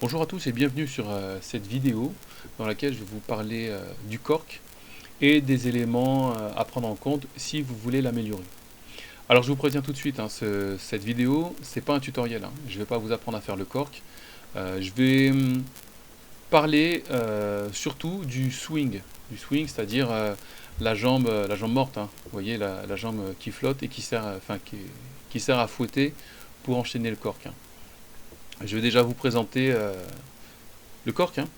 Bonjour à tous et bienvenue sur cette vidéo dans laquelle je vais vous parler du cork et des éléments à prendre en compte si vous voulez l'améliorer. Alors je vous préviens tout de suite, hein, cette vidéo c'est pas un tutoriel, hein. Je ne vais pas vous apprendre à faire le cork. Je vais parler surtout du swing, c'est-à-dire la jambe morte, hein. Vous voyez la jambe qui flotte et qui sert à fouetter pour enchaîner le cork, hein. Je vais déjà vous présenter le cork, hein.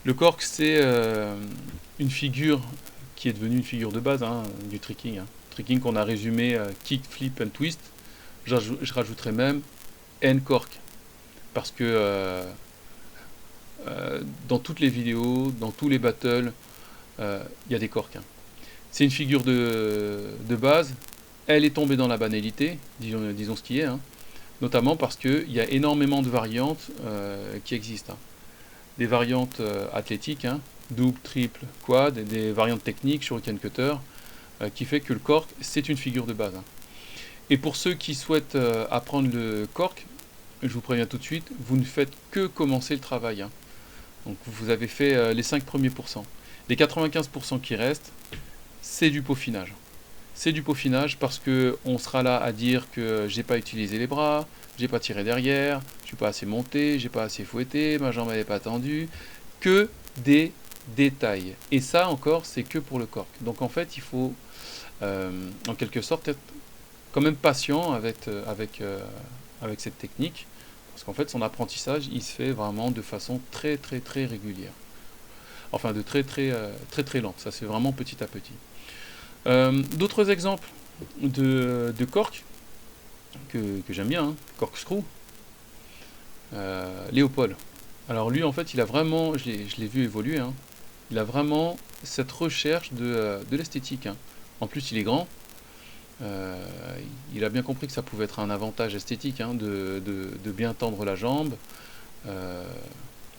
Le cork, c'est une figure qui est devenue une figure de base, hein, du tricking, hein. Tricking qu'on a résumé kick, flip and twist. Je rajouterai même end cork parce que dans toutes les vidéos, dans tous les battles, il y a des corks, hein. C'est une figure de base. Elle est tombée dans la banalité, disons ce qui est, hein. Notamment parce qu'il y a énormément de variantes qui existent, hein. Des variantes athlétiques, hein, double, triple, quad, et des variantes techniques, shuriken cutter, qui fait que le cork, c'est une figure de base, hein. Et pour ceux qui souhaitent apprendre le cork, je vous préviens tout de suite, vous ne faites que commencer le travail, hein. Donc vous avez fait les 5 premiers pourcents. Les 95% qui restent, c'est du peaufinage. C'est du peaufinage parce que on sera là à dire que j'ai pas utilisé les bras, j'ai pas tiré derrière, je suis pas assez monté, j'ai pas assez fouetté, ma jambe n'avait pas tendu, que des détails. Et ça encore, c'est que pour le cork. Donc en fait, il faut en quelque sorte être quand même patient avec cette technique, parce qu'en fait, son apprentissage, il se fait vraiment de façon très régulière. Enfin, de très lente. Ça, c'est vraiment petit à petit. D'autres exemples de cork que j'aime bien, hein, corkscrew, Léopold. Alors lui, en fait, il a vraiment, je l'ai vu évoluer, hein, il a vraiment cette recherche de l'esthétique, hein. En plus, il est grand. Il a bien compris que ça pouvait être un avantage esthétique, hein, de bien tendre la jambe. Donc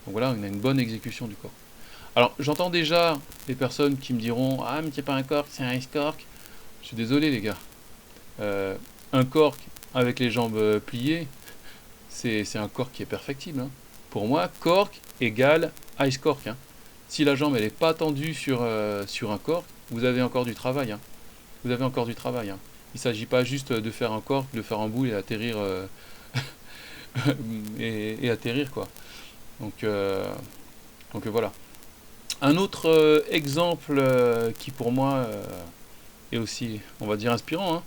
voilà, il a une bonne exécution du cork. Alors, j'entends déjà les personnes qui me diront « Ah, mais c'est pas un cork, c'est un ice cork ». Je suis désolé, les gars. Un cork avec les jambes pliées, c'est un cork qui est perfectible, hein. Pour moi, cork égale ice cork, hein. Si la jambe elle n'est pas tendue sur un cork, vous avez encore du travail, hein. Vous avez encore du travail, hein. Il ne s'agit pas juste de faire un cork, de faire un bout et atterrir et atterrir, quoi. Donc voilà. Un autre exemple qui pour moi est aussi, on va dire, inspirant, hein,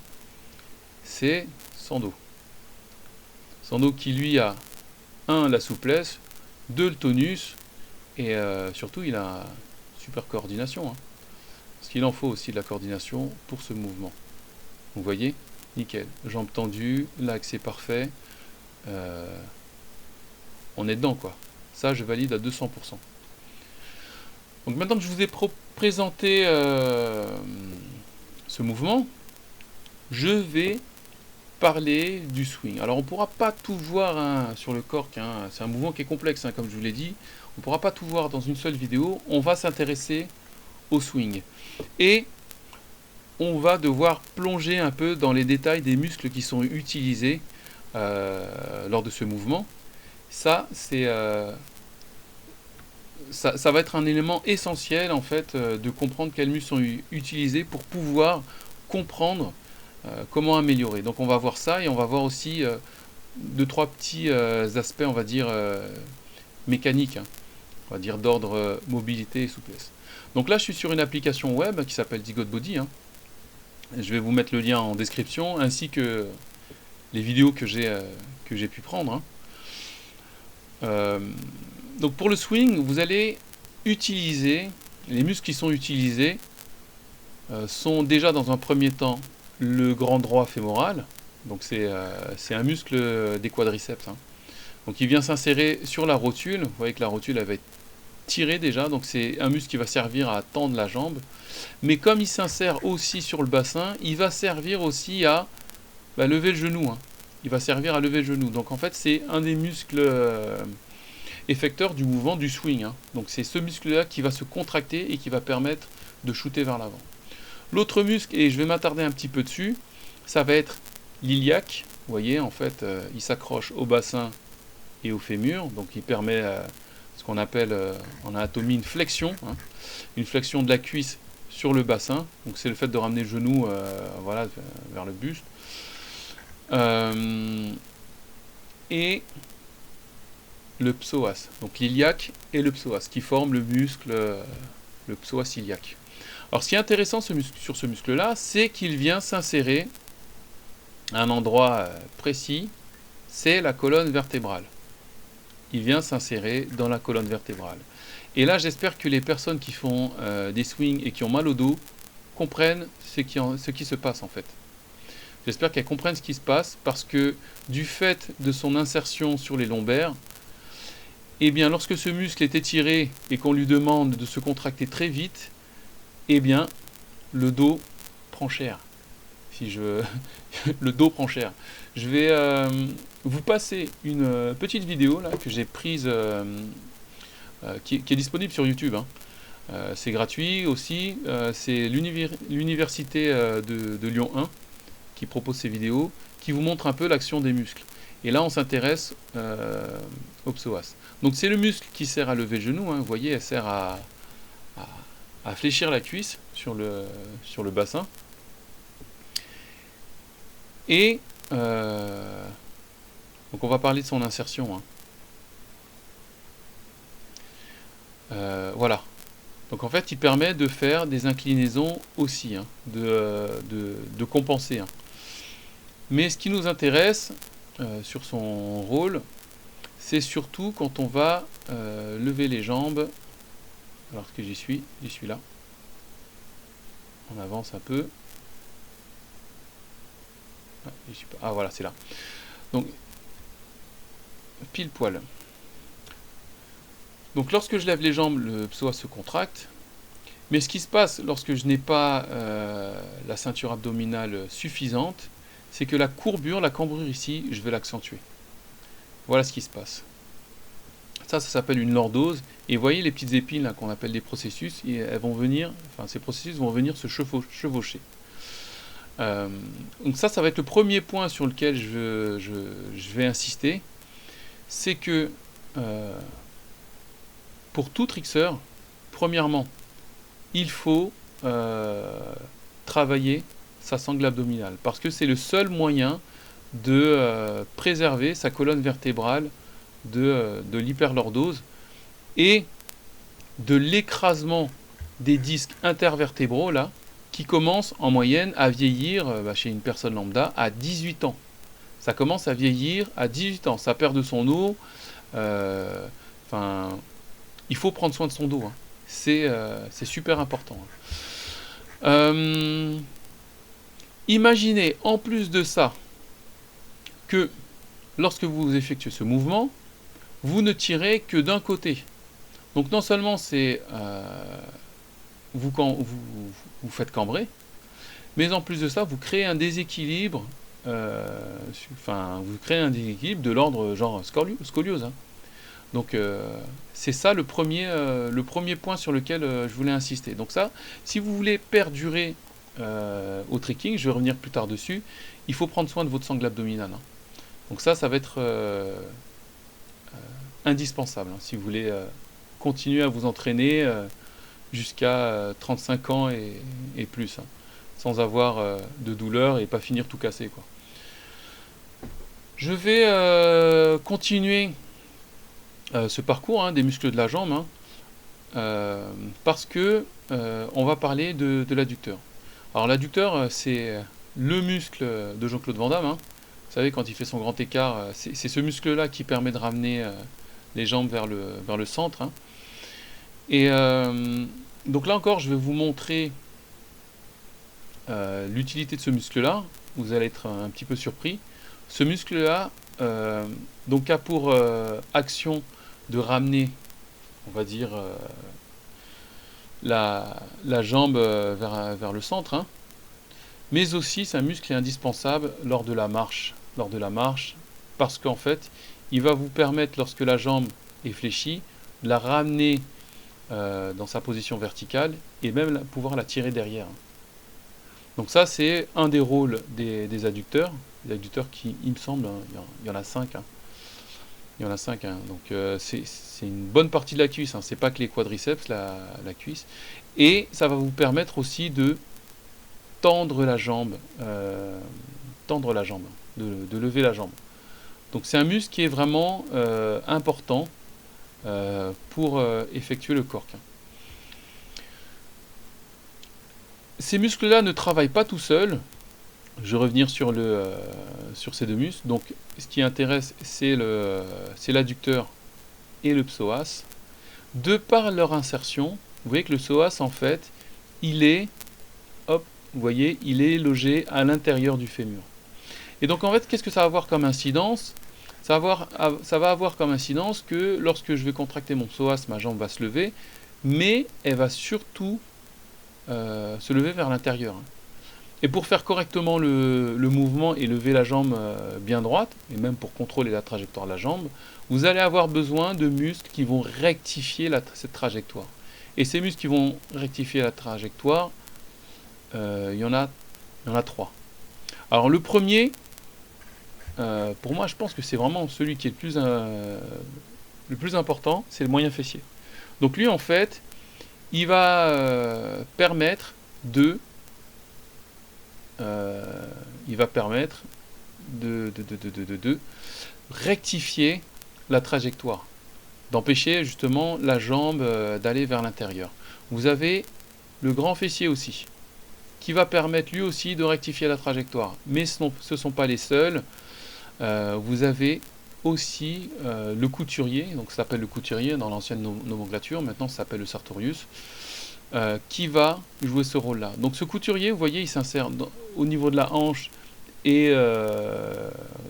c'est Sando. Sando qui lui a 1 la souplesse, 2 le tonus, et surtout il a super coordination, hein, parce qu'il en faut aussi de la coordination pour ce mouvement. Vous voyez, nickel, jambes tendues, l'axe est parfait, on est dedans, quoi. Ça, je valide à 200%. Donc maintenant que je vous ai présenté ce mouvement, je vais parler du swing. Alors on ne pourra pas tout voir, hein, sur le cork, hein. C'est un mouvement qui est complexe, hein, comme je vous l'ai dit. On ne pourra pas tout voir dans une seule vidéo. On va s'intéresser au swing. Et on va devoir plonger un peu dans les détails des muscles qui sont utilisés lors de ce mouvement. Ça, c'est... Ça va être un élément essentiel en fait de comprendre quels muscles sont utilisés pour pouvoir comprendre comment améliorer. Donc on va voir ça et on va voir aussi 2-3 petits aspects, on va dire mécaniques, hein. On va dire d'ordre mobilité et souplesse. Donc là je suis sur une application web qui s'appelle ZygoteBody, hein. Je vais vous mettre le lien en description ainsi que les vidéos que j'ai pu prendre, hein. Donc pour le swing, vous allez utiliser, les muscles qui sont utilisés sont déjà dans un premier temps le grand droit fémoral, donc c'est un muscle des quadriceps, hein. Donc il vient s'insérer sur la rotule, vous voyez que la rotule elle va être tirée déjà, donc c'est un muscle qui va servir à tendre la jambe, mais comme il s'insère aussi sur le bassin, il va servir aussi à lever le genou, hein. Il va servir à lever le genou, donc en fait c'est un des muscles effecteur du mouvement du swing, hein. Donc c'est ce muscle-là qui va se contracter et qui va permettre de shooter vers l'avant. L'autre muscle, et je vais m'attarder un petit peu dessus, ça va être l'iliaque. Vous voyez, en fait, il s'accroche au bassin et au fémur. Donc il permet ce qu'on appelle en anatomie une flexion, hein, une flexion de la cuisse sur le bassin. Donc c'est le fait de ramener le genou voilà, vers le buste. Et le psoas, donc l'iliaque et le psoas, qui forment le muscle, le psoas iliaque. Alors ce qui est intéressant sur ce muscle-là, c'est qu'il vient s'insérer à un endroit précis, c'est la colonne vertébrale. Il vient s'insérer dans la colonne vertébrale. Et là, j'espère que les personnes qui font des swings et qui ont mal au dos comprennent ce qui se passe en fait. J'espère qu'elles comprennent ce qui se passe parce que du fait de son insertion sur les lombaires, eh bien, lorsque ce muscle est étiré et qu'on lui demande de se contracter très vite, eh bien, le dos prend cher. Le dos prend cher. Je vais vous passer une petite vidéo là, que j'ai prise, qui est disponible sur YouTube. Hein. C'est gratuit aussi. C'est l'université de Lyon 1 qui propose ces vidéos, qui vous montre un peu l'action des muscles. Et là, on s'intéresse au psoas. Donc c'est le muscle qui sert à lever le genou. Hein. Vous voyez, elle sert à fléchir la cuisse sur le bassin. Et donc on va parler de son insertion. Hein. Voilà. Donc en fait, il permet de faire des inclinaisons aussi, hein, de compenser. Hein. Mais ce qui nous intéresse sur son rôle, c'est surtout quand on va lever les jambes. Alors que j'y suis là. On avance un peu. Ah voilà, c'est là. Donc, pile poil. Donc lorsque je lève les jambes, le psoas se contracte. Mais ce qui se passe lorsque je n'ai pas la ceinture abdominale suffisante, c'est que la courbure, la cambrure ici, je vais l'accentuer. Voilà ce qui se passe. Ça s'appelle une lordose. Et vous voyez les petites épines là qu'on appelle des processus, et elles vont venir, enfin ces processus vont venir se chevaucher. Donc ça va être le premier point sur lequel je vais insister. C'est que pour tout trickseur, premièrement, il faut travailler sa sangle abdominale. Parce que c'est le seul moyen de préserver sa colonne vertébrale de l'hyperlordose et de l'écrasement des disques intervertébraux là, qui commence en moyenne à vieillir chez une personne lambda à 18 ans. Ça commence à vieillir à 18 ans. Ça perd de son eau. Il faut prendre soin de son dos. Hein. C'est super important. Imaginez en plus de ça que lorsque vous effectuez ce mouvement, vous ne tirez que d'un côté. Donc non seulement c'est vous faites cambrer, mais en plus de ça, vous créez un déséquilibre, vous créez un déséquilibre de l'ordre genre scoliose. Hein. Donc c'est ça le premier point sur lequel je voulais insister. Donc ça, si vous voulez perdurer au trekking, je vais revenir plus tard dessus, il faut prendre soin de votre sangle abdominale. Hein. Donc ça va être indispensable hein, si vous voulez continuer à vous entraîner jusqu'à 35 ans et plus, hein, sans avoir de douleur et pas finir tout cassé, quoi. Je vais continuer ce parcours hein, des muscles de la jambe hein, parce que on va parler de l'adducteur. Alors l'adducteur, c'est le muscle de Jean-Claude Van Damme. Hein. Vous savez, quand il fait son grand écart, c'est ce muscle-là qui permet de ramener les jambes vers le centre. Hein. Et donc là encore, je vais vous montrer l'utilité de ce muscle-là. Vous allez être un petit peu surpris. Ce muscle-là donc a pour action de ramener, on va dire, la jambe vers le centre. Hein. Mais aussi, c'est un muscle qui est indispensable lors de la marche. Parce qu'en fait, il va vous permettre, lorsque la jambe est fléchie, de la ramener dans sa position verticale et même pouvoir la tirer derrière. Donc ça, c'est un des rôles des adducteurs. Les adducteurs qui, il me semble, hein, il y en a 5. Hein. Il y en a 5, hein. Donc c'est une bonne partie de la cuisse, hein. C'est pas que les quadriceps, la cuisse. Et ça va vous permettre aussi de tendre la jambe, de lever la jambe. Donc c'est un muscle qui est vraiment important pour effectuer le cork. Ces muscles-là ne travaillent pas tout seuls. Je vais revenir sur ces deux muscles. Donc ce qui intéresse, c'est l'adducteur et le psoas. De par leur insertion, vous voyez que le psoas, en fait, il est, hop, vous voyez, il est logé à l'intérieur du fémur. Et donc en fait, qu'est-ce que ça va avoir comme incidence? Ça va avoir comme incidence que lorsque je vais contracter mon psoas, ma jambe va se lever, mais elle va surtout se lever vers l'intérieur. Et pour faire correctement le mouvement et lever la jambe bien droite, et même pour contrôler la trajectoire de la jambe, vous allez avoir besoin de muscles qui vont rectifier cette trajectoire. Et ces muscles qui vont rectifier la trajectoire, il y en a 3. Alors le premier, pour moi je pense que c'est vraiment celui qui est le plus important, c'est le moyen fessier. Donc lui en fait, il va permettre de rectifier la trajectoire, d'empêcher justement la jambe d'aller vers l'intérieur. Vous avez le grand fessier aussi, qui va permettre lui aussi de rectifier la trajectoire. Mais ce ne sont pas les seuls. Vous avez aussi le couturier, donc ça s'appelle le couturier dans l'ancienne nomenclature, maintenant ça s'appelle le sartorius, qui va jouer ce rôle-là. Donc ce couturier, vous voyez, il s'insère au niveau de la hanche et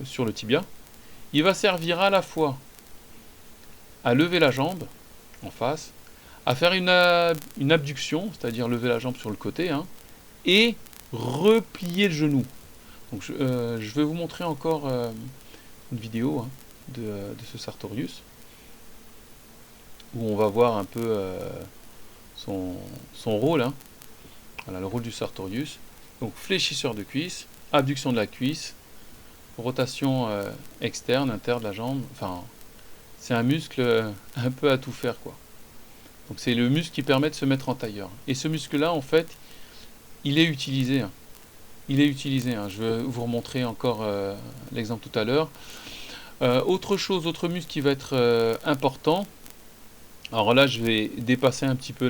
sur le tibia. Il va servir à la fois à lever la jambe en face, à faire une abduction, c'est-à-dire lever la jambe sur le côté, hein, et replier le genou. Donc je vais vous montrer encore une vidéo hein, de ce sartorius, où on va voir un peu son rôle. Hein. Voilà le rôle du sartorius. Donc fléchisseur de cuisse, abduction de la cuisse, rotation externe, interne de la jambe. Enfin, c'est un muscle un peu à tout faire, quoi. Donc c'est le muscle qui permet de se mettre en tailleur. Et ce muscle-là, en fait, il est utilisé. Hein. Il est utilisé. Hein. Je vais vous remontrer encore l'exemple tout à l'heure. Autre muscle qui va être important. Alors là, je vais dépasser un petit peu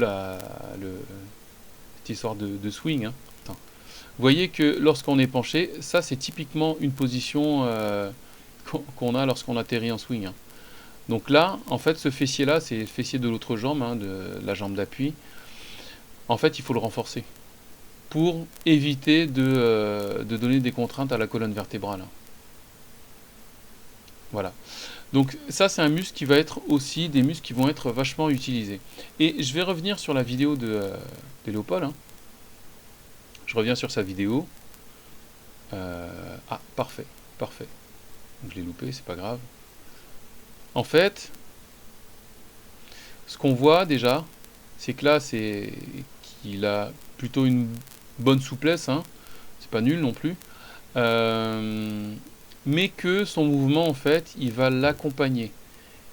cette histoire de swing. Hein. Vous voyez que lorsqu'on est penché, ça c'est typiquement une position qu'on a lorsqu'on atterrit en swing. Hein. Donc là, en fait, ce fessier-là, c'est le fessier de l'autre jambe, hein, de la jambe d'appui. En fait, il faut le renforcer pour éviter de donner des contraintes à la colonne vertébrale. Voilà. Donc ça, c'est un muscle qui va être aussi des muscles qui vont être vachement utilisés. Et je vais revenir sur la vidéo de Léopold. Hein. Je reviens sur sa vidéo. Ah, parfait, parfait. Donc, je l'ai loupé, c'est pas grave. En fait, ce qu'on voit déjà, c'est que là, c'est qu'il a plutôt une bonne souplesse, hein. C'est pas nul non plus, mais que son mouvement, en fait, il va l'accompagner.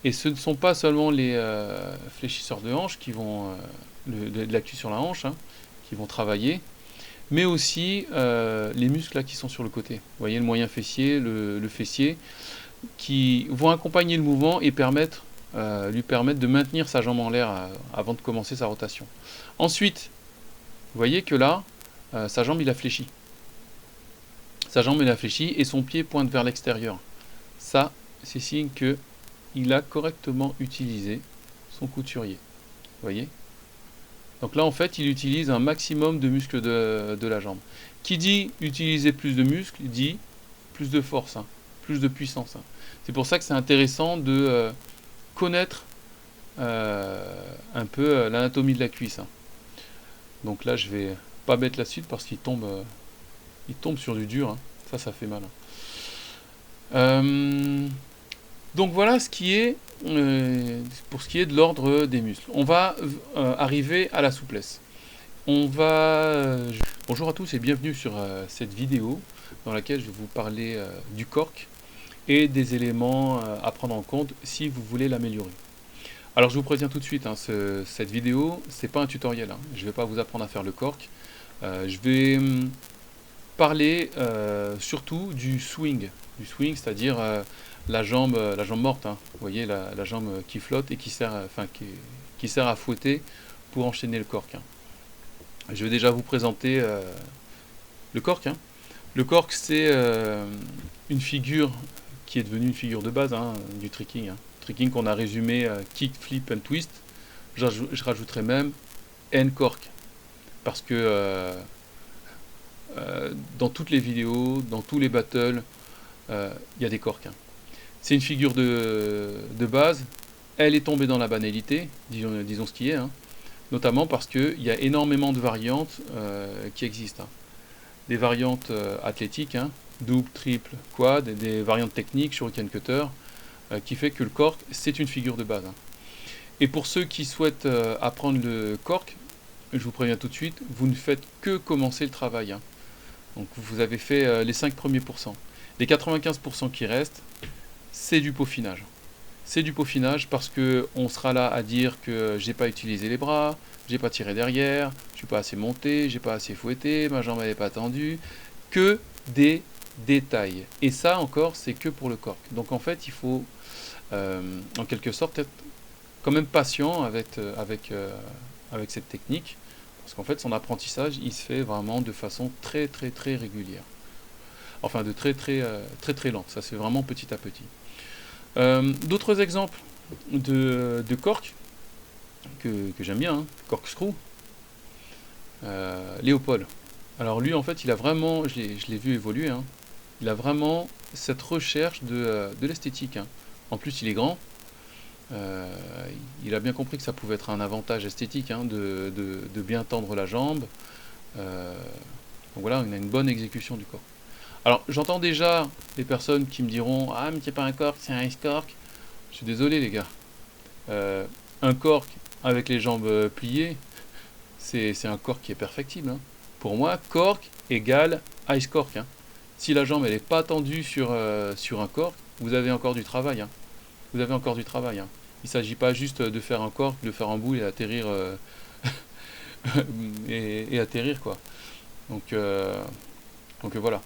Et ce ne sont pas seulement les fléchisseurs de hanche qui vont, de la cuisse sur la hanche, hein, qui vont travailler, mais aussi les muscles là, qui sont sur le côté. Vous voyez le moyen fessier, le fessier, qui vont accompagner le mouvement et lui permettre de maintenir sa jambe en l'air avant de commencer sa rotation. Ensuite, vous voyez que là, sa jambe il a fléchi. Sa jambe il a fléchi et son pied pointe vers l'extérieur. Ça, c'est signe qu'il a correctement utilisé son couturier. Vous voyez ? Donc là, en fait, il utilise un maximum de muscles de la jambe. Qui dit utiliser plus de muscles, dit plus de force, hein, plus de puissance. Hein. C'est pour ça que c'est intéressant de connaître un peu l'anatomie de la cuisse. Hein. Donc là, je vais pas mettre la suite parce qu'il tombe sur du dur. Hein. Ça fait mal. Hein. Donc voilà ce qui est pour ce qui est de l'ordre des muscles. On va arriver à la souplesse. Bonjour à tous et bienvenue sur cette vidéo dans laquelle je vais vous parler du cork, et des éléments à prendre en compte si vous voulez l'améliorer. Alors je vous préviens tout de suite, hein, cette vidéo, c'est pas un tutoriel, hein. Je ne vais pas vous apprendre à faire le cork. Je vais parler surtout du swing, c'est-à-dire la jambe morte, hein. Vous voyez la jambe qui flotte et qui sert à fouetter pour enchaîner le cork, hein. Je vais déjà vous présenter le cork, hein. Le cork, c'est une figure qui est devenue une figure de base, hein, du tricking, hein. Tricking qu'on a résumé kick, flip and twist. Je rajouterai même end cork, parce que dans toutes les vidéos, dans tous les battles, il y a des corks, hein. C'est une figure de base. Elle est tombée dans la banalité, disons ce qui est, hein. Notamment parce qu'il y a énormément de variantes qui existent, hein. Des variantes athlétiques, hein, double, triple, quad, et des variantes techniques, shuriken cutter, qui fait que le cork, c'est une figure de base, hein. Et pour ceux qui souhaitent apprendre le cork, je vous préviens tout de suite, vous ne faites que commencer le travail, hein. Donc vous avez fait les 5 premiers pourcents. Les 95% qui restent, c'est du peaufinage. C'est du peaufinage parce que on sera là à dire que j'ai pas utilisé les bras, j'ai pas tiré derrière, je suis pas assez monté, j'ai pas assez fouetté, ma jambe n'avait pas tendu, que des détails. Et ça encore, c'est que pour le cork. Donc en fait, il faut en quelque sorte être quand même patient avec cette technique, parce qu'en fait son apprentissage il se fait vraiment de façon très régulière, enfin de très lente, ça se fait vraiment petit à petit. D'autres exemples de cork que j'aime bien, hein, corkscrew, Léopold. Alors lui en fait il a vraiment, je l'ai vu évoluer, hein, il a vraiment cette recherche de l'esthétique, hein. En plus il est grand. Il a bien compris que ça pouvait être un avantage esthétique, hein, de bien tendre la jambe. Donc voilà, on a une bonne exécution du cork. Alors j'entends déjà des personnes qui me diront: ah mais c'est pas un cork, c'est un ice cork. Je suis désolé les gars. Un cork avec les jambes pliées, c'est un cork qui est perfectible, hein. Pour moi, cork égale ice cork, hein. Si la jambe elle n'est pas tendue sur un cork, vous avez encore du travail, hein. Vous avez encore du travail, hein. Il ne s'agit pas juste de faire un cork, de faire un bout et atterrir et atterrir quoi. Donc voilà.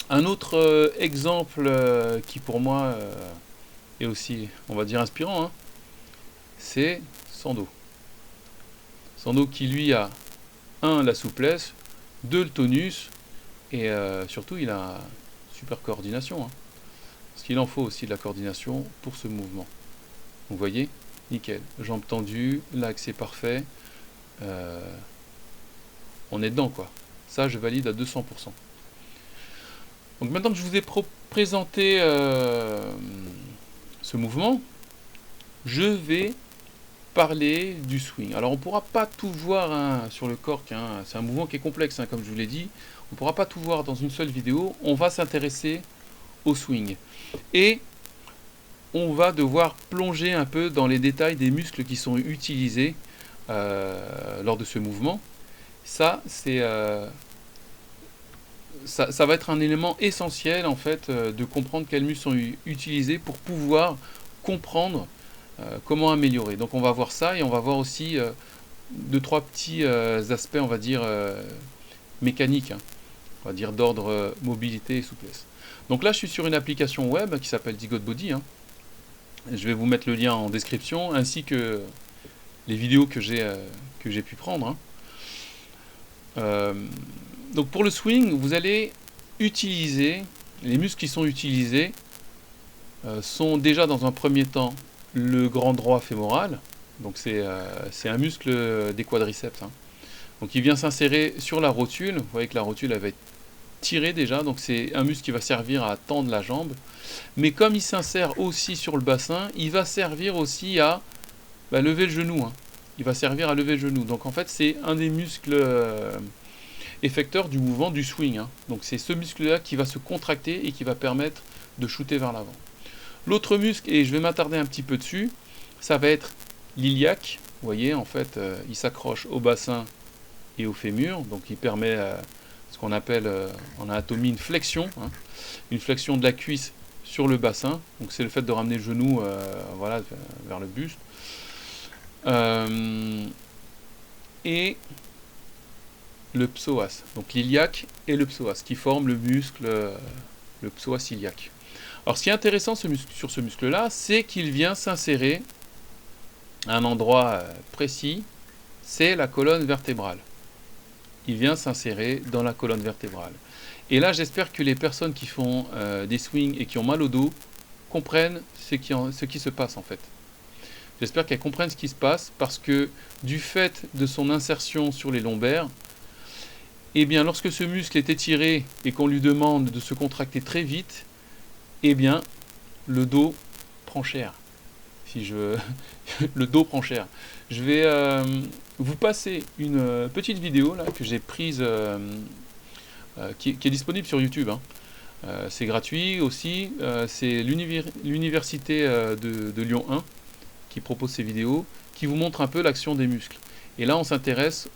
Un autre exemple qui pour moi est aussi, on va dire, inspirant, hein, c'est Sando. Sando qui lui a 1 la souplesse, 2 le tonus et surtout il a super coordination, hein. Parce qu'il en faut aussi de la coordination pour ce mouvement. Vous voyez, nickel, jambes tendues, l'axe est parfait, on est dedans quoi. Ça je valide à 200%. Donc maintenant que je vous ai présenté ce mouvement, je vais parler du swing. Alors on ne pourra pas tout voir, hein, sur le cork, hein. C'est un mouvement qui est complexe, hein, comme je vous l'ai dit. On ne pourra pas tout voir dans une seule vidéo. On va s'intéresser au swing. Et on va devoir plonger un peu dans les détails des muscles qui sont utilisés lors de ce mouvement. Ça, c'est ça va être un élément essentiel en fait de comprendre quels muscles sont utilisés pour pouvoir comprendre comment améliorer. Donc on va voir ça et on va voir aussi 2-3 petits aspects, on va dire mécaniques, hein. On va dire d'ordre mobilité et souplesse. Donc là je suis sur une application web qui s'appelle ZygoteBody, hein. Je vais vous mettre le lien en description ainsi que les vidéos que j'ai pu prendre, hein. Donc pour le swing, vous allez utiliser, les muscles qui sont utilisés sont déjà dans un premier temps le grand droit fémoral, donc c'est un muscle des quadriceps, hein. Donc il vient s'insérer sur la rotule, vous voyez que la rotule elle va être tirée déjà, donc c'est un muscle qui va servir à tendre la jambe, mais comme il s'insère aussi sur le bassin, il va servir aussi à lever le genou, hein. Il va servir à lever le genou, donc en fait c'est un des muscles effecteur du mouvement du swing, hein. Donc c'est ce muscle là qui va se contracter et qui va permettre de shooter vers l'avant. L'autre muscle, et je vais m'attarder un petit peu dessus, ça va être l'iliaque. Vous voyez en fait il s'accroche au bassin et au fémur, donc il permet ce qu'on appelle en anatomie une flexion, hein. Une flexion de la cuisse sur le bassin. Donc c'est le fait de ramener le genou voilà, vers le buste. Et le psoas, donc l'iliaque et le psoas, qui forment le muscle, le psoas iliaque. Alors ce qui est intéressant sur ce muscle-là, c'est qu'il vient s'insérer à un endroit précis, c'est la colonne vertébrale. Il vient s'insérer dans la colonne vertébrale. Et là, j'espère que les personnes qui font des swings et qui ont mal au dos comprennent ce qui se passe en fait. J'espère qu'elles comprennent ce qui se passe parce que du fait de son insertion sur les lombaires, eh bien, lorsque ce muscle est étiré et qu'on lui demande de se contracter très vite, eh bien, le dos prend cher. Le dos prend cher. Je vais vous passer une petite vidéo là, que j'ai prise, qui est disponible sur YouTube. Hein. C'est gratuit aussi. C'est l'université de Lyon 1 qui propose ces vidéos, qui vous montre un peu l'action des muscles. Et là, on s'intéresse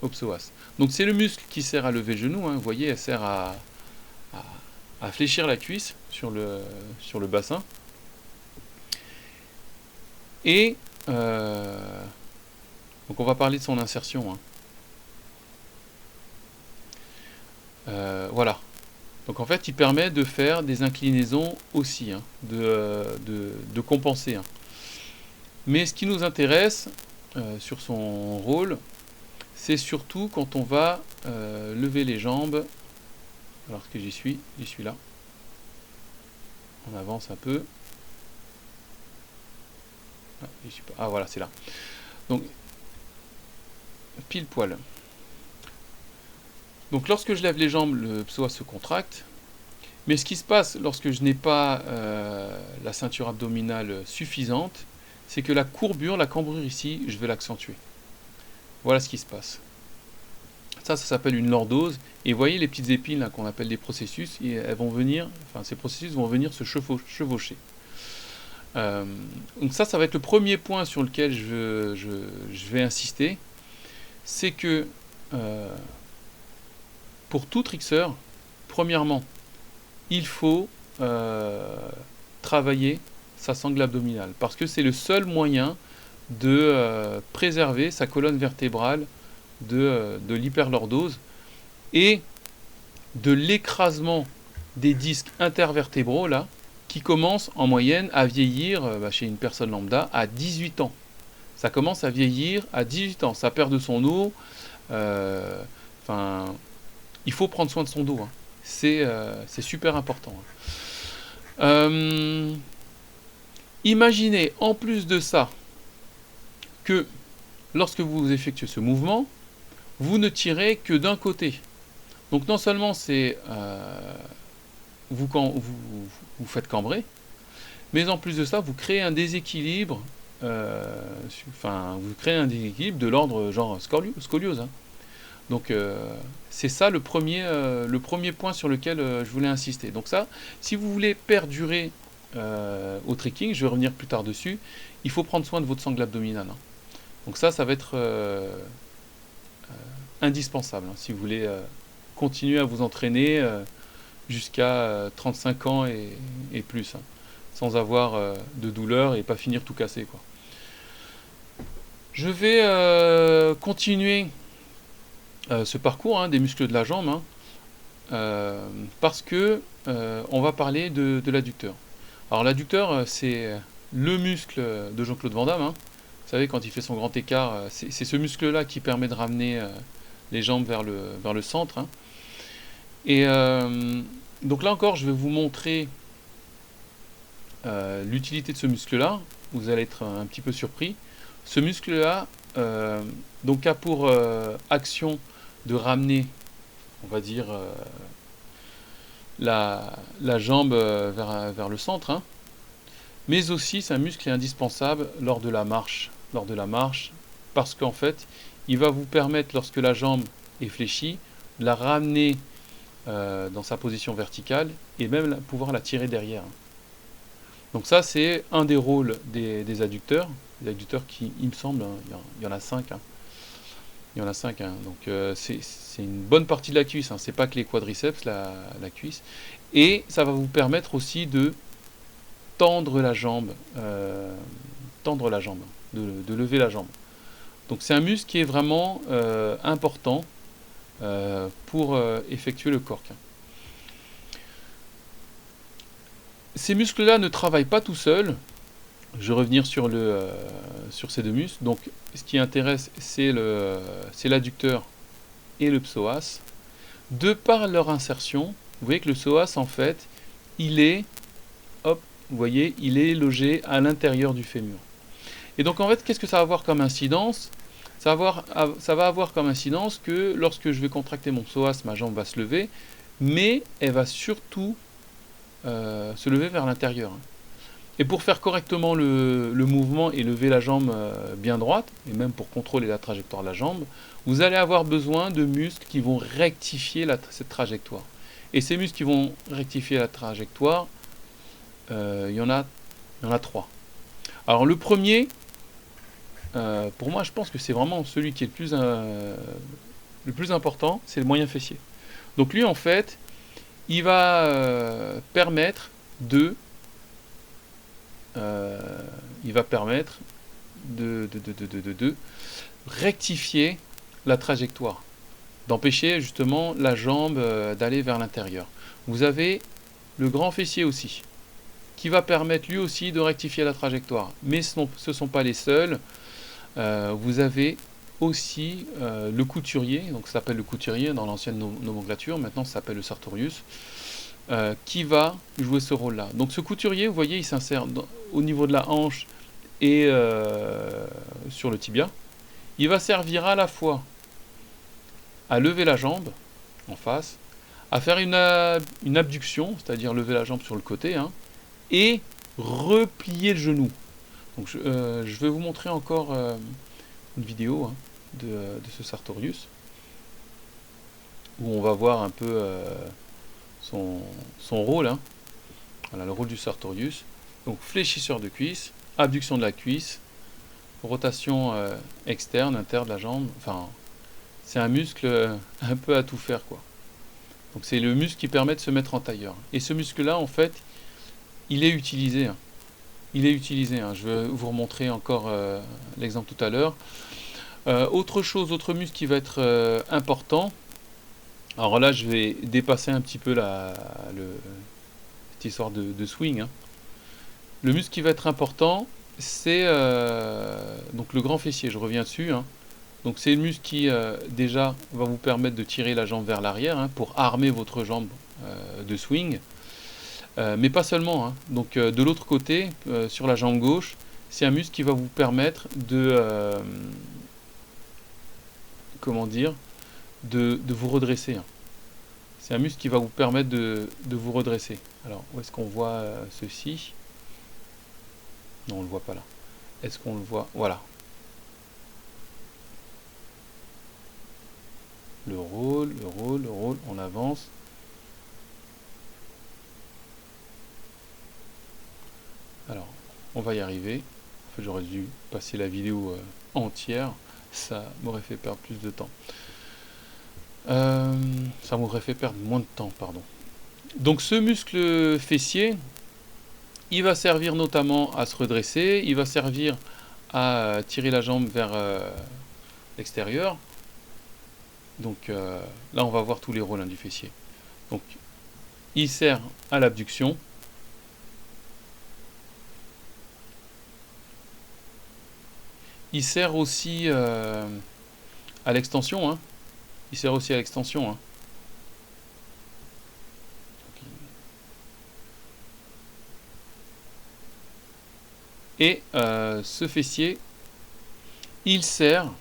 au psoas. Donc, c'est le muscle qui sert à lever le genou. Hein. Vous voyez, elle sert à fléchir la cuisse sur le bassin. Et donc, on va parler de son insertion. Hein. Voilà. Donc, en fait, il permet de faire des inclinaisons aussi, hein, de compenser. Hein. Mais ce qui nous intéresse sur son rôle, c'est surtout quand on va lever les jambes. Alors que j'y suis là. On avance un peu. Ah voilà, c'est là. Donc, pile poil. Donc lorsque je lève les jambes, le psoas se contracte. Mais ce qui se passe lorsque je n'ai pas la ceinture abdominale suffisante, c'est que la courbure, la cambrure ici, je vais l'accentuer. Voilà ce qui se passe. Ça s'appelle une lordose. Et vous voyez les petites épines là qu'on appelle des processus, et elles vont venir, enfin ces processus vont venir se chevaucher. Donc ça va être le premier point sur lequel je vais insister. C'est que pour tout trickseur, premièrement, il faut travailler sa sangle abdominale parce que c'est le seul moyen de préserver sa colonne vertébrale de l'hyperlordose et de l'écrasement des disques intervertébraux là, qui commence en moyenne à vieillir chez une personne lambda à 18 ans. Ça commence à vieillir à 18 ans. Ça perd de son eau. Il faut prendre soin de son dos. Hein. C'est super important. Hein. Imaginez en plus de ça que lorsque vous effectuez ce mouvement, vous ne tirez que d'un côté. Donc non seulement c'est vous faites cambrer, mais en plus de ça, vous créez un déséquilibre, vous créez un déséquilibre de l'ordre genre scoliose. Hein. Donc c'est ça le premier point sur lequel je voulais insister. Donc ça, si vous voulez perdurer au trekking, je vais revenir plus tard dessus, il faut prendre soin de votre sangle abdominale. Hein. Donc ça va être indispensable hein, si vous voulez continuer à vous entraîner jusqu'à 35 ans et plus, hein, sans avoir de douleur et pas finir tout cassé, quoi. Je vais continuer ce parcours hein, des muscles de la jambe hein, parce que on va parler de l'adducteur. Alors l'adducteur, c'est le muscle de Jean-Claude Van Damme. Hein. Vous savez, quand il fait son grand écart, c'est ce muscle-là qui permet de ramener les jambes vers le centre. Hein. Et donc là encore, je vais vous montrer l'utilité de ce muscle-là. Vous allez être un petit peu surpris. Ce muscle-là donc a pour action de ramener, on va dire, la jambe vers le centre. Hein. Mais aussi, c'est un muscle qui est indispensable lors de la marche. Parce qu'en fait, il va vous permettre, lorsque la jambe est fléchie, de la ramener dans sa position verticale et même pouvoir la tirer derrière. Donc ça, c'est un des rôles des adducteurs. Les adducteurs qui, il me semble, il y en a 5. Hein. Il y en a 5, hein. Donc c'est une bonne partie de la cuisse, hein. C'est pas que les quadriceps, la cuisse. Et ça va vous permettre aussi de tendre la jambe, de lever la jambe. Donc c'est un muscle qui est vraiment important pour effectuer le cork. Ces muscles-là ne travaillent pas tout seuls. Je vais revenir sur ces deux muscles. Donc ce qui intéresse, c'est l'adducteur et le psoas. De par leur insertion, vous voyez que le psoas, en fait, il est, hop, vous voyez, il est logé à l'intérieur du fémur. Et donc en fait, qu'est-ce que ça va avoir comme incidence? Ça va avoir comme incidence que lorsque je vais contracter mon psoas, ma jambe va se lever, mais elle va surtout se lever vers l'intérieur. Et pour faire correctement le mouvement et lever la jambe bien droite, et même pour contrôler la trajectoire de la jambe, vous allez avoir besoin de muscles qui vont rectifier cette trajectoire. Et ces muscles qui vont rectifier la trajectoire, il y en a 3. Alors le premier, pour moi je pense que c'est vraiment celui qui est le plus important, c'est le moyen fessier. Donc lui en fait, il va permettre de rectifier la trajectoire, d'empêcher justement la jambe d'aller vers l'intérieur. Vous avez le grand fessier aussi, qui va permettre lui aussi de rectifier la trajectoire. Mais ce ne sont pas les seuls. Vous avez aussi le couturier, donc ça s'appelle le couturier dans l'ancienne nomenclature, maintenant ça s'appelle le sartorius, qui va jouer ce rôle-là. Donc ce couturier, vous voyez, il s'insère au niveau de la hanche et sur le tibia. Il va servir à la fois à lever la jambe en face, à faire une abduction, c'est-à-dire lever la jambe sur le côté, hein, et replier le genou. Donc je vais vous montrer encore une vidéo hein, de ce sartorius, où on va voir un peu son rôle. Hein. Voilà le rôle du sartorius. Donc fléchisseur de cuisse, abduction de la cuisse, rotation externe, interne de la jambe. Enfin, c'est un muscle un peu à tout faire, quoi. Donc c'est le muscle qui permet de se mettre en tailleur. Et ce muscle-là, en fait, il est utilisé. Hein. Il est utilisé. Hein. Je vais vous remontrer encore l'exemple tout à l'heure. Autre muscle qui va être important. Alors là, je vais dépasser un petit peu cette histoire de swing. Hein. Le muscle qui va être important, c'est donc le grand fessier. Je reviens dessus. Hein. Donc c'est le muscle qui déjà va vous permettre de tirer la jambe vers l'arrière hein, pour armer votre jambe de swing. Mais pas seulement. Hein. Donc de l'autre côté, sur la jambe gauche, c'est un muscle qui va vous permettre de de vous redresser. Hein. C'est un muscle qui va vous permettre de vous redresser. Alors, où est-ce qu'on voit ceci? Non, on ne le voit pas là. Est-ce qu'on le voit? Voilà. Le rôle, on avance. Alors, on va y arriver. En fait, j'aurais dû passer la vidéo entière. Ça m'aurait fait perdre plus de temps. Ça m'aurait fait perdre moins de temps, pardon. Donc ce muscle fessier, il va servir notamment à se redresser, il va servir à tirer la jambe vers l'extérieur. Donc là, on va voir tous les rôles hein, du fessier. Donc, il sert à l'abduction. Il sert aussi à l'extension. Hein. Il sert aussi à l'extension. Hein. Et ce fessier, il sert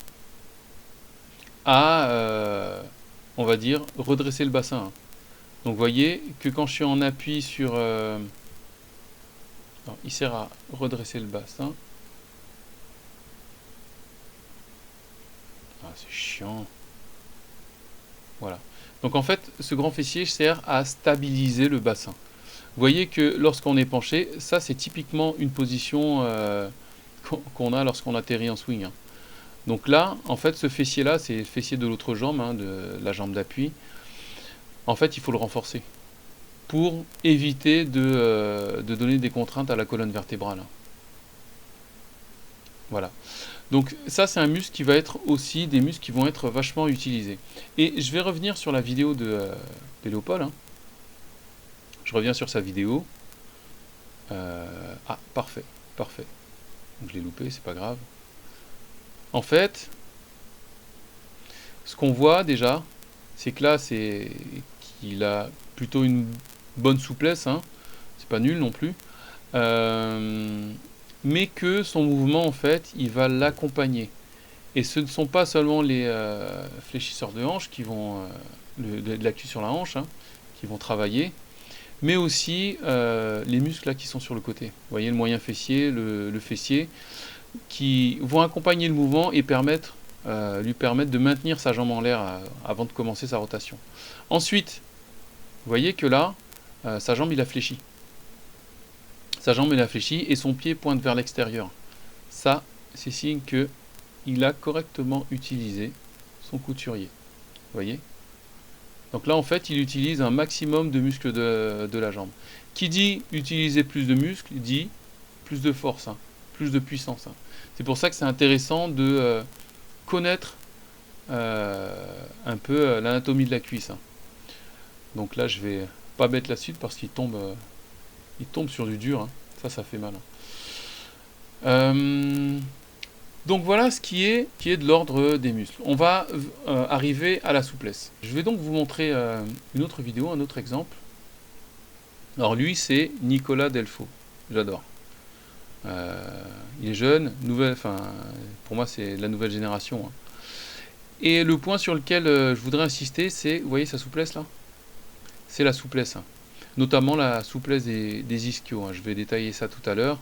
à, on va dire, redresser le bassin. Hein. Donc vous voyez que quand je suis en appui sur... alors, il sert à redresser le bassin. Ah, c'est chiant. Voilà. Donc en fait, ce grand fessier sert à stabiliser le bassin. Vous voyez que lorsqu'on est penché, ça c'est typiquement une position qu'on a lorsqu'on atterrit en swing. Hein. Donc là, en fait, ce fessier-là, c'est le fessier de l'autre jambe, hein, de la jambe d'appui. En fait, il faut le renforcer pour éviter de donner des contraintes à la colonne vertébrale. Voilà. Donc ça, c'est un muscle qui va être aussi des muscles qui vont être vachement utilisés. Et je vais revenir sur la vidéo de Léopold. Hein. Je reviens sur sa vidéo. Ah, parfait, parfait. Donc, je l'ai loupé, c'est pas grave. En fait, ce qu'on voit déjà, c'est que là, c'est qu'il a plutôt une bonne souplesse, hein. C'est pas nul non plus. Mais que son mouvement, en fait, il va l'accompagner. Et ce ne sont pas seulement les fléchisseurs de hanche qui vont, de la cuisse sur la hanche, hein, qui vont travailler, mais aussi les muscles là qui sont sur le côté. Vous voyez le moyen fessier, le fessier, qui vont accompagner le mouvement et lui permettre de maintenir sa jambe en l'air avant de commencer sa rotation. Ensuite, vous voyez que là, sa jambe il a fléchi. Sa jambe il a fléchi et son pied pointe vers l'extérieur. Ça, c'est signe que il a correctement utilisé son couturier. Vous voyez? Donc là, en fait, il utilise un maximum de muscles de la jambe. Qui dit utiliser plus de muscles, dit plus de force, hein, plus de puissance. Hein. C'est pour ça que c'est intéressant de connaître un peu l'anatomie de la cuisse. Hein. Donc là, je vais pas mettre la suite parce qu'il tombe sur du dur. Hein. Ça fait mal. Hein. Donc voilà ce qui est de l'ordre des muscles. On va arriver à la souplesse. Je vais donc vous montrer une autre vidéo, un autre exemple. Alors lui, c'est Nicolas Delfaux. J'adore. Il est jeune, pour moi c'est la nouvelle génération. Hein. Et le point sur lequel je voudrais insister, c'est, vous voyez sa souplesse là? C'est la souplesse. Hein. Notamment la souplesse des ischios. Hein. Je vais détailler ça tout à l'heure.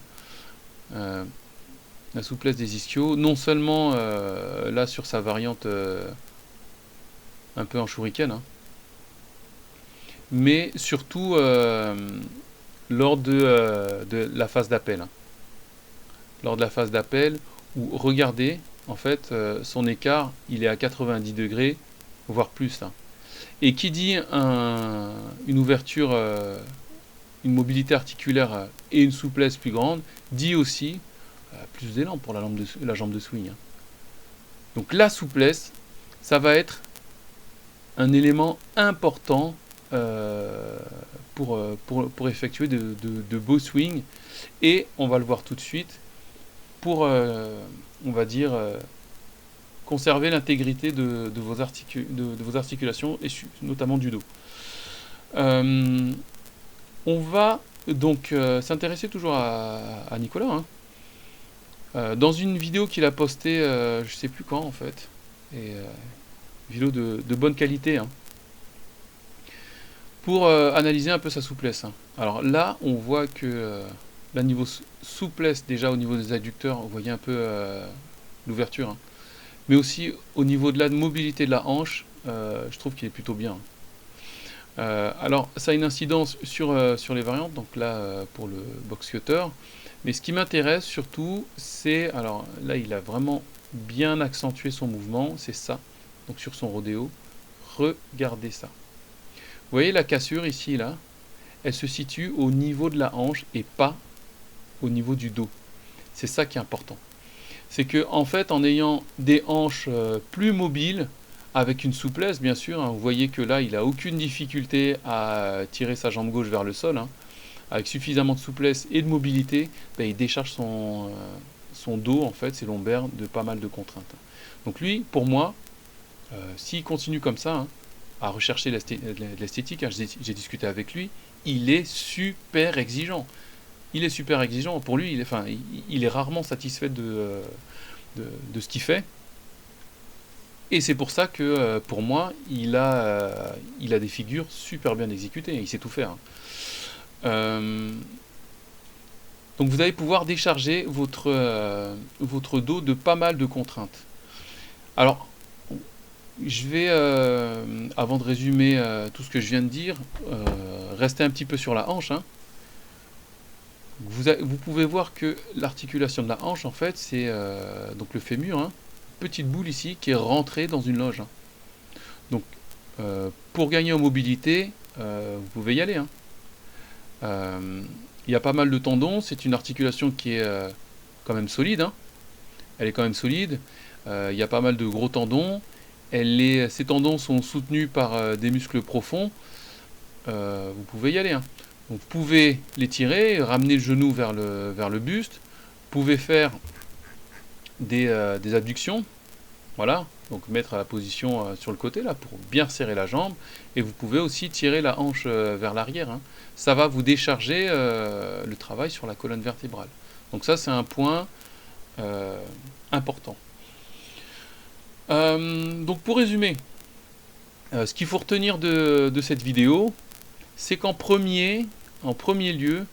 La souplesse des ischios, non seulement là sur sa variante un peu en shuriken, hein, mais surtout lors de la phase d'appel. Hein. Lors de la phase d'appel, où regardez, en fait, son écart, il est à 90 degrés, voire plus. Hein. Et qui dit une ouverture, une mobilité articulaire et une souplesse plus grande, dit aussi plus d'élan pour la jambe de swing. Hein. Donc la souplesse, ça va être un élément important pour effectuer de beaux swings. Et on va le voir tout de suite pour, on va dire, conserver l'intégrité de vos articulations et notamment du dos. On va donc s'intéresser toujours à Nicolas. Hein. Dans une vidéo qu'il a postée, je sais plus quand en fait, et vidéo de bonne qualité, hein, pour analyser un peu sa souplesse. Hein. Alors là, on voit que là, niveau souplesse, déjà au niveau des adducteurs, vous voyez un peu l'ouverture, hein, mais aussi au niveau de la mobilité de la hanche, je trouve qu'il est plutôt bien. Alors, ça a une incidence sur les variantes, donc là, pour le box cutter. Mais ce qui m'intéresse surtout, c'est, alors là, il a vraiment bien accentué son mouvement, c'est ça, donc sur son rodéo. Regardez ça. Vous voyez la cassure ici, là, elle se situe au niveau de la hanche et pas au niveau du dos. C'est ça qui est important. C'est que, en fait, en ayant des hanches plus mobiles, avec une souplesse, bien sûr, hein, vous voyez que là, il n'a aucune difficulté à tirer sa jambe gauche vers le sol, hein. Avec suffisamment de souplesse et de mobilité, ben, il décharge son dos, en fait, ses lombaires, de pas mal de contraintes. Donc lui, pour moi, s'il continue comme ça, hein, à rechercher l'esthétique, hein, j'ai discuté avec lui, il est super exigeant. Il est super exigeant. Pour lui, il est rarement satisfait de ce qu'il fait. Et c'est pour ça que, pour moi, il a des figures super bien exécutées. Il sait tout faire. Hein. Donc vous allez pouvoir décharger votre dos de pas mal de contraintes. Alors, je vais, avant de résumer tout ce que je viens de dire, rester un petit peu sur la hanche. Hein. Vous pouvez voir que l'articulation de la hanche, en fait, c'est donc le fémur, hein, petite boule ici qui est rentrée dans une loge, hein. Donc, pour gagner en mobilité, vous pouvez y aller, hein. Il y a pas mal de tendons, c'est une articulation qui est quand même solide, hein. Elle est quand même solide, il y a pas mal de gros tendons, ces tendons sont soutenus par des muscles profonds, vous pouvez y aller, hein. Donc vous pouvez les tirer, ramener le genou vers le buste, vous pouvez faire des abductions, voilà, donc mettre la position sur le côté là pour bien serrer la jambe, et vous pouvez aussi tirer la hanche vers l'arrière, hein. Ça va vous décharger le travail sur la colonne vertébrale. Donc ça c'est un point important. Donc pour résumer, ce qu'il faut retenir de cette vidéo, c'est qu'en premier lieu,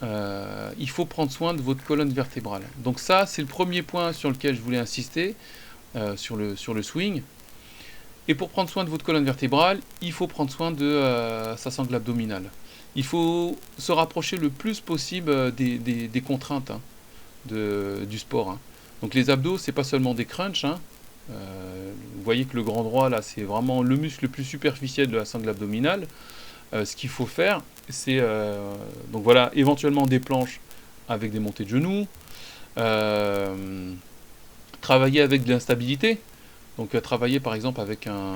il faut prendre soin de votre colonne vertébrale. Donc ça, c'est le premier point sur lequel je voulais insister, sur le swing. Et pour prendre soin de votre colonne vertébrale, il faut prendre soin de sa sangle abdominale. Il faut se rapprocher le plus possible des contraintes, hein, du sport, hein. Donc les abdos, c'est pas seulement des crunchs, hein. Vous voyez que le grand droit, là, c'est vraiment le muscle le plus superficiel de la sangle abdominale. Ce qu'il faut faire, c'est donc voilà, éventuellement des planches avec des montées de genoux, travailler avec de l'instabilité, donc travailler par exemple avec un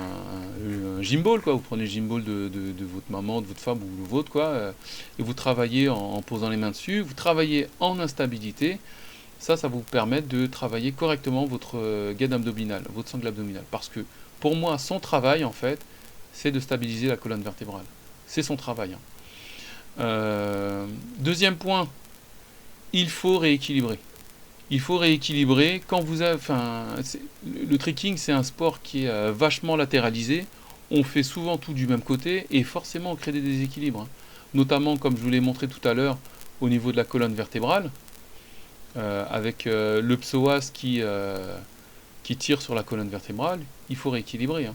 gimbal, quoi. Vous prenez le gimbal de votre maman, de votre femme ou le vôtre, quoi, et vous travaillez en posant les mains dessus, vous travaillez en instabilité. Ça va vous permettre de travailler correctement votre gaine abdominale, votre sangle abdominale, parce que pour moi, son travail en fait, c'est de stabiliser la colonne vertébrale. C'est son travail, hein. Deuxième point, il faut rééquilibrer. Il faut rééquilibrer quand vous avez. Le trekking, c'est un sport qui est vachement latéralisé. On fait souvent tout du même côté et forcément on crée des déséquilibres, hein. Notamment, comme je vous l'ai montré tout à l'heure, au niveau de la colonne vertébrale, avec le psoas qui tire sur la colonne vertébrale. Il faut rééquilibrer, hein.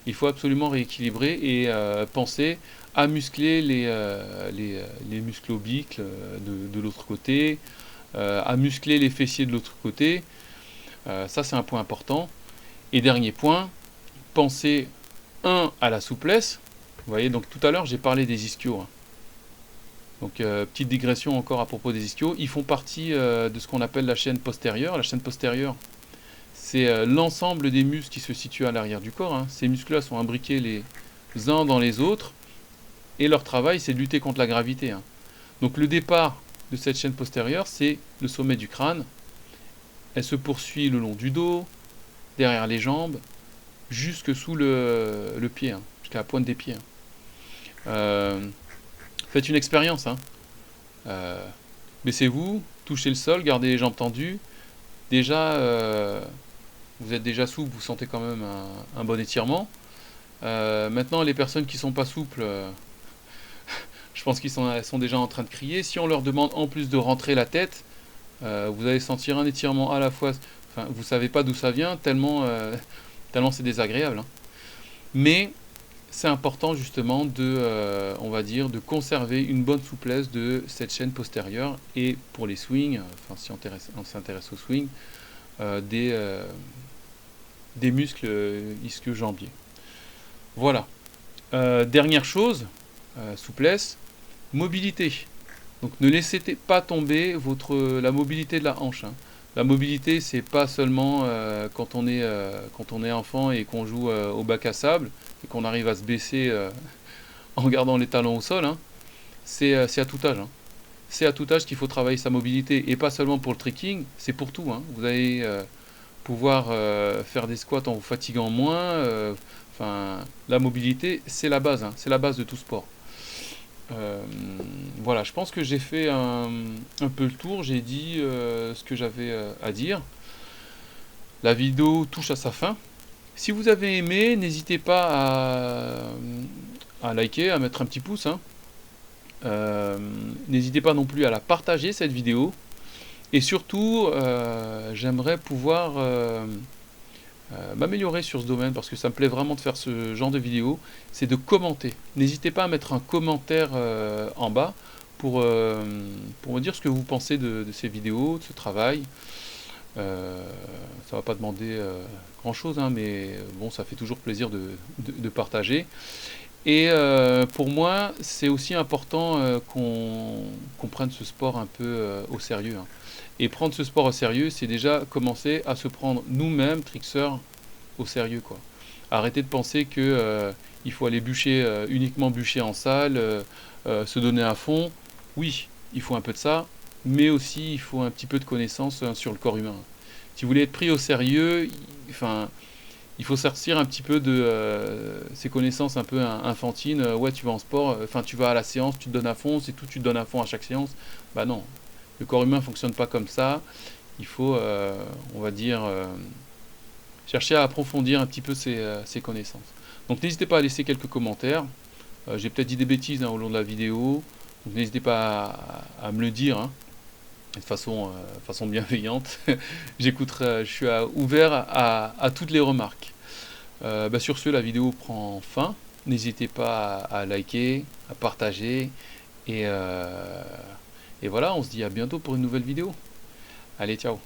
Il faut absolument rééquilibrer et penser à muscler les muscles obliques de l'autre côté, à muscler les fessiers de l'autre côté. Ça, c'est un point important. Et dernier point, pensez à la souplesse. Vous voyez, donc tout à l'heure, j'ai parlé des ischios, hein. Donc, petite digression encore à propos des ischios. Ils font partie de ce qu'on appelle la chaîne postérieure. La chaîne postérieure, c'est l'ensemble des muscles qui se situent à l'arrière du corps, hein. Ces muscles-là sont imbriqués les uns dans les autres, et leur travail, c'est de lutter contre la gravité, hein. Donc le départ de cette chaîne postérieure, c'est le sommet du crâne. Elle se poursuit le long du dos, derrière les jambes, jusque sous le pied, hein, jusqu'à la pointe des pieds, hein. Faites une expérience, hein. Baissez-vous, touchez le sol, gardez les jambes tendues. Déjà, vous êtes déjà souple, vous sentez quand même un bon étirement. Maintenant, les personnes qui sont pas souples, je pense elles sont déjà en train de crier. Si on leur demande en plus de rentrer la tête, vous allez sentir un étirement à la fois. Enfin, vous savez pas d'où ça vient, tellement c'est désagréable, hein. Mais c'est important justement on va dire, de conserver une bonne souplesse de cette chaîne postérieure, et pour les swings, enfin si on s'intéresse au swing, des muscles ischio-jambiers. Voilà. Dernière chose, souplesse, mobilité. Donc ne laissez pas tomber la mobilité de la hanche, hein. La mobilité, c'est pas seulement quand on est enfant et qu'on joue au bac à sable et qu'on arrive à se baisser en gardant les talons au sol, hein. C'est à tout âge, hein. C'est à tout âge qu'il faut travailler sa mobilité, et pas seulement pour le trekking, c'est pour tout, hein. Vous allez pouvoir faire des squats en vous fatiguant moins. La mobilité, c'est la base, hein. C'est la base de tout sport. Voilà, je pense que j'ai fait un peu le tour, j'ai dit ce que j'avais à dire. La vidéo touche à sa fin. Si vous avez aimé, n'hésitez pas à liker, à mettre un petit pouce, hein. N'hésitez pas non plus à la partager, cette vidéo. Et surtout, j'aimerais pouvoir m'améliorer sur ce domaine, parce que ça me plaît vraiment de faire ce genre de vidéo, c'est de commenter. N'hésitez pas à mettre un commentaire en bas pour me dire ce que vous pensez de ces vidéos, de ce travail. Ça va pas demander grand chose, hein, mais bon, ça fait toujours plaisir de partager. Et pour moi, c'est aussi important qu'on prenne ce sport un peu au sérieux, hein. Et prendre ce sport au sérieux, c'est déjà commencer à se prendre nous-mêmes, trickseurs, au sérieux, quoi. Arrêter de penser que il faut aller bûcher, uniquement bûcher en salle, se donner à fond. Oui, il faut un peu de ça, mais aussi il faut un petit peu de connaissances sur le corps humain. Si vous voulez être pris au sérieux, enfin, il faut sortir un petit peu de ces connaissances un peu infantines. Ouais, tu vas en sport, enfin tu vas à la séance, tu te donnes à fond, c'est tout, tu te donnes à fond à chaque séance. Bah non, le corps humain fonctionne pas comme ça. Il faut, on va dire, chercher à approfondir un petit peu ses connaissances. Donc n'hésitez pas à laisser quelques commentaires. J'ai peut-être dit des bêtises, hein, au long de la vidéo, donc n'hésitez pas à me le dire, hein, de façon bienveillante. J'écouterai, je suis ouvert à toutes les remarques. Bah, sur ce, la vidéo prend fin. N'hésitez pas à liker, à partager. Et, et voilà, on se dit à bientôt pour une nouvelle vidéo. Allez, ciao!